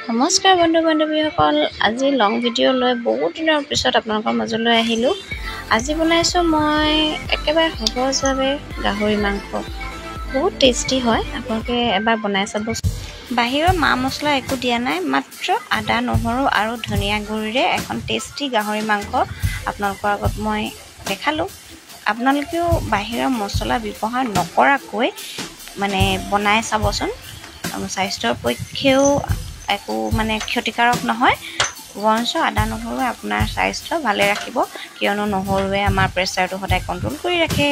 নমস্কাৰ বন্ধু বান্ধৱীসকল, আজি লং ভিডিঅ' লৈ বহুত দিনৰ পিছত আপোনালোকৰ মাজলৈ আহিলোঁ। আজি বনাইছোঁ মই একেবাৰে সহজভাৱে গাহৰি মাংস। বহুত টেষ্টি হয়, আপোনালোকে এবাৰ বনাই চাব। বাহিৰৰ মা মছলা একো দিয়া নাই, মাত্ৰ আদা নহৰু আৰু ধনিয়া গুড়িৰে এখন টেষ্টি গাহৰি মাংস আপোনালোকৰ আগত মই দেখালোঁ। আপোনালোকেও বাহিৰৰ মছলা ব্যৱহাৰ নকৰাকৈ বনাই চাবচোন। স্বাস্থ্যৰ পক্ষেও একো ক্ষতিকাৰক নহয়, বৰঞ্চ আদা নহৰুৱে আপোনাৰ স্বাস্থ্য ভালে ৰাখিব, কিয়নো নহৰুৱে আমাৰ প্ৰেছাৰটো সদায় কণ্ট্ৰল কৰি ৰাখে।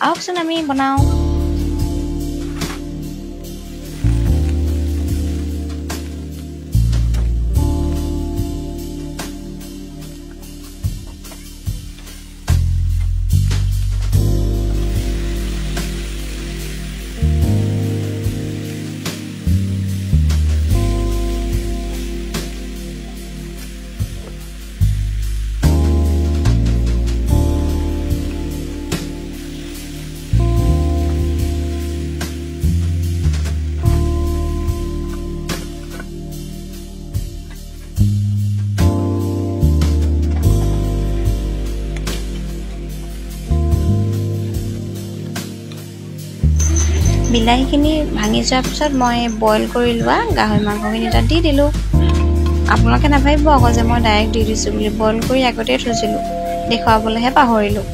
আহকচোন আমি বনাওঁ। বিলাহীখিনি ভাঙি যোৱাৰ পিছত মই বইল কৰি লোৱা গাহৰি মাংসখিনি তাত দি দিলোঁ। আপোনালোকে নাভাবিব আকৌ যে মই ডাইৰেক্ট দি দিছোঁ বুলি, বইল কৰি আগতেই থৈছিলোঁ, দেখুৱাবলৈহে পাহৰিলোঁ।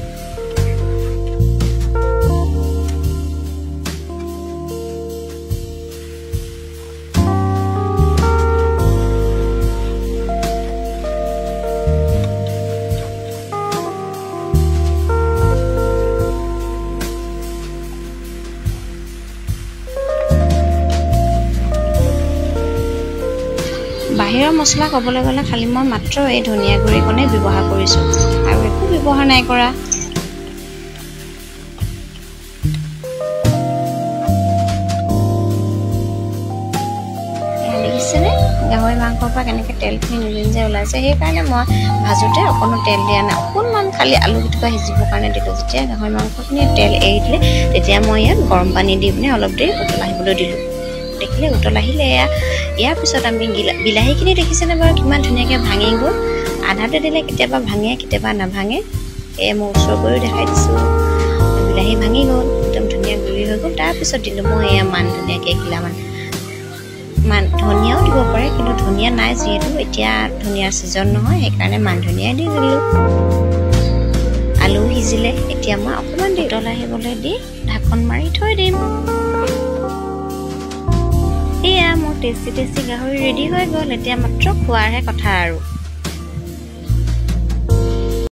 বাহিৰৰ মছলা ক'বলৈ গ'লে খালি মই মাত্ৰ এই ধনিয়া গুড়িকণে ব্যৱহাৰ কৰিছোঁ, আৰু একো ব্যৱহাৰ নাই কৰা। দেখিছেনে গাহৰি মাংসৰ পৰা কেনেকৈ তেলখিনি নিজে নিজে ওলাইছে? সেইকাৰণে মই ভাজোঁতে অকণো তেল দিয়া নাই, অকণমান খালি আলু কেইটা সিজিবৰ কাৰণে দিলোঁ। যেতিয়া গাহৰি মাংসখিনি তেল এৰি দিলে, তেতিয়া মই ইয়াত গৰম পানী দি পিনে অলপ দেৰি উতল আহিবলৈ দিলোঁ। দেখিলে উতল আহিলে ইয়াৰ পিছত আমি বিলাহীখিনি দেখিছেনে বাৰু কিমান ধুনীয়াকৈ ভাঙি গ'ল। আধাতে দিলে কেতিয়াবা ভাঙে, কেতিয়াবা নাভাঙে। মই ওচৰ কৰিও দেখাই দিছোঁ। বিলাহী ভাঙি গ'ল, একদম ধুনীয়া গুড়ি হৈ গ'ল। তাৰপিছত দিলোঁ মই মান ধুনীয়াকৈ এখিলামান। ধনিয়াও দিব পাৰে, কিন্তু ধনিয়া নাই যিহেতু, এতিয়া ধনিয়াৰ ছিজন নহয়, সেইকাৰণে মান ধনিয়াই দি দিলোঁ। আলু সিজিলে, এতিয়া মই অকণমান উতল আহিবলৈ দি ঢাকন মাৰি থৈ দিম। এয়া মোৰ টেষ্টি গাহৰি ৰেডি হৈ গ'ল। এতিয়া মাত্ৰ খোৱাৰহে কথা আৰু।